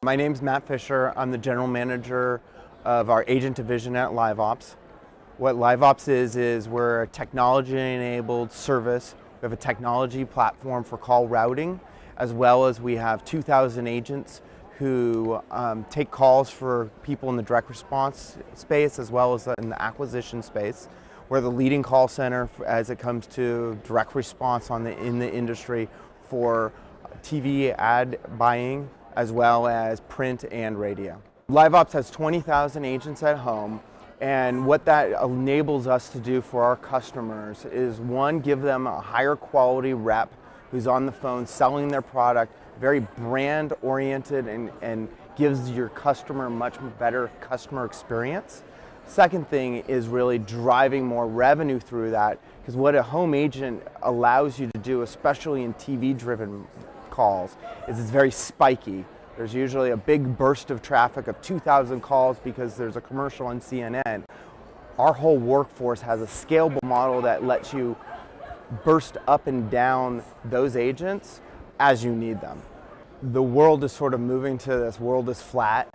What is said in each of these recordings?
My name's Matt Fisher. I'm the general manager of our agent division at LiveOps. What LiveOps is we're a technology-enabled service. We have a technology platform for call routing, as well as we have 2,000 agents who take calls for people in the direct response space as well as in the acquisition space. We're the leading call center as it comes to direct response in the industry for TV ad buying as well as print and radio. LiveOps has 20,000 agents at home, and what that enables us to do for our customers is, one, give them a higher quality rep who's on the phone selling their product, very brand oriented, and gives your customer a much better customer experience. Second thing is really driving more revenue through that, because what a home agent allows you to do, especially in TV driven calls, is it's very spiky. There's usually a big burst of traffic of 2,000 calls because there's a commercial on CNN. Our whole workforce has a scalable model that lets you burst up and down those agents as you need them. The world is sort of moving to this world is flat.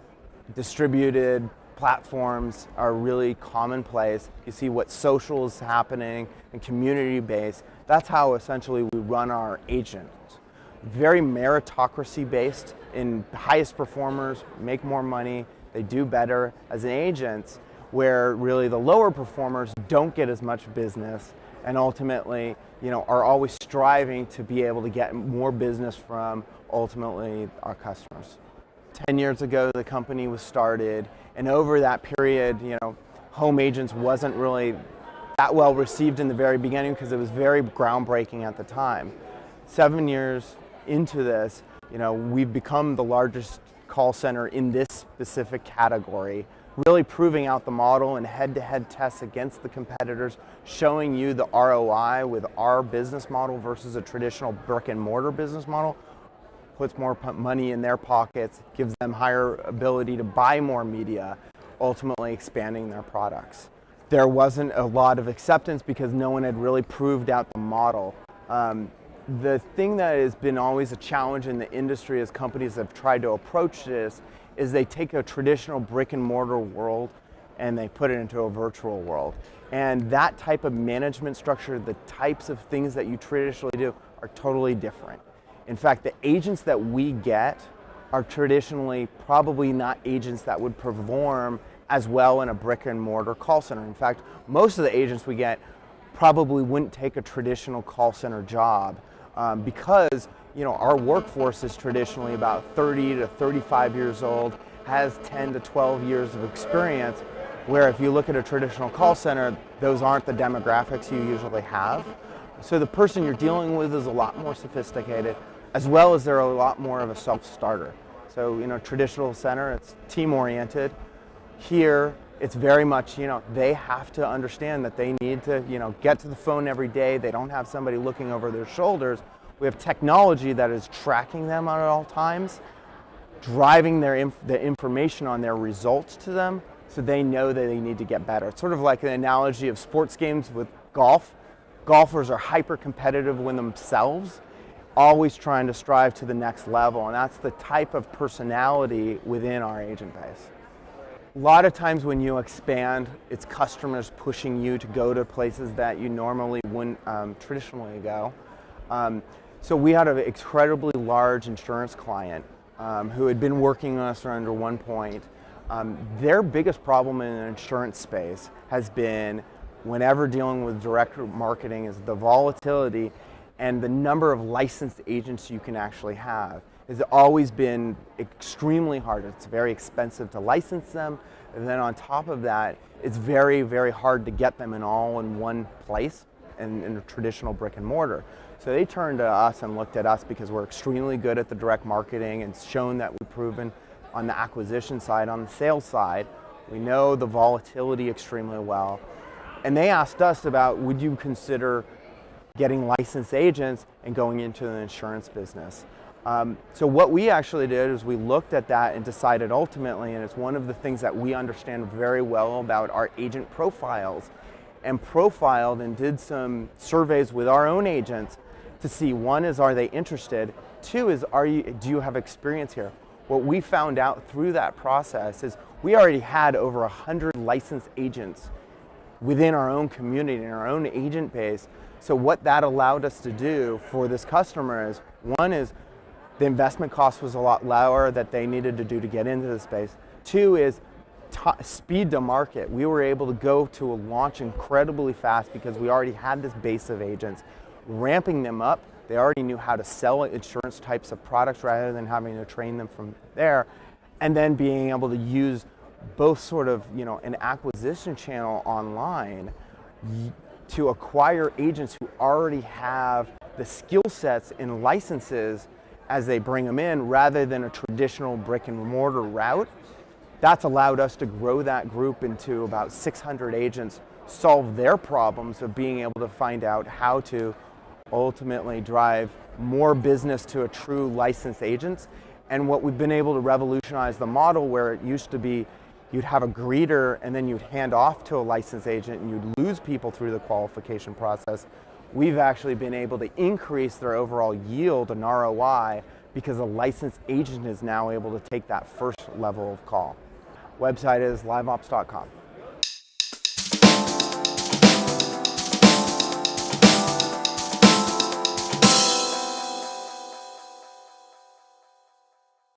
Distributed platforms are really commonplace. You see what social is happening and community based. That's how essentially we run our agents. Very meritocracy based. In the highest performers make more money, they do better as an agent, where really the lower performers don't get as much business and ultimately, are always striving to be able to get more business from ultimately our customers. 10 years ago, the company was started, and over that period, home agents wasn't really that well received in the very beginning because it was very groundbreaking at the time. 7 years into this, we've become the largest call center in this specific category, really proving out the model in head-to-head tests against the competitors, showing you the ROI with our business model versus a traditional brick and mortar business model. Puts more money in their pockets, gives them higher ability to buy more media, ultimately expanding their products. There wasn't a lot of acceptance because no one had really proved out the model. The thing that has been always a challenge in the industry as companies have tried to approach this is they take a traditional brick and mortar world and they put it into a virtual world. And that type of management structure, the types of things that you traditionally do are totally different. In fact, the agents that we get are traditionally probably not agents that would perform as well in a brick and mortar call center. In fact, most of the agents we get probably wouldn't take a traditional call center job because our workforce is traditionally about 30 to 35 years old, has 10 to 12 years of experience, where if you look at a traditional call center, those aren't the demographics you usually have. So the person you're dealing with is a lot more sophisticated, as well as they're a lot more of a self-starter. So, traditional center, it's team-oriented. Here, it's very much, they have to understand that they need to, get to the phone every day. They don't have somebody looking over their shoulders. We have technology that is tracking them at all times, driving the information on their results to them so they know that they need to get better. It's sort of like an analogy of sports games with golf. Golfers are hyper-competitive with themselves, always trying to strive to the next level, and that's the type of personality within our agent base. A lot of times when you expand, it's customers pushing you to go to places that you normally wouldn't traditionally go. So we had an incredibly large insurance client who had been working on us under one point. Their biggest problem in the insurance space has been, whenever dealing with direct marketing, is the volatility and the number of licensed agents you can actually have. Has always been extremely hard. It's very expensive to license them, and then on top of that, it's very, very hard to get them in one place in a traditional brick and mortar. So they turned to us and looked at us because we're extremely good at the direct marketing and shown that we've proven on the acquisition side, on the sales side. We know the volatility extremely well. And they asked us about, would you consider getting licensed agents and going into the insurance business? So what we actually did is we looked at that and decided ultimately, and it's one of the things that we understand very well about our agent profiles, and profiled and did some surveys with our own agents to see, one is, are they interested? Two is, do you have experience here? what we found out through that process is we already had over 100 licensed agents within our own community and our own agent base. So what that allowed us to do for this customer is, one is the investment cost was a lot lower that they needed to do to get into the space. Two is speed to market. We were able to go to a launch incredibly fast because we already had this base of agents. Ramping them up, they already knew how to sell insurance types of products rather than having to train them from there. And then being able to use both sort of, an acquisition channel online to acquire agents who already have the skill sets and licenses as they bring them in, rather than a traditional brick and mortar route. That's allowed us to grow that group into about 600 agents, solve their problems of being able to find out how to ultimately drive more business to a true licensed agents. And what we've been able to revolutionize the model, where it used to be you'd have a greeter and then you'd hand off to a licensed agent and you'd lose people through the qualification process. We've actually been able to increase their overall yield and ROI because a licensed agent is now able to take that first level of call. Website is LiveOps.com.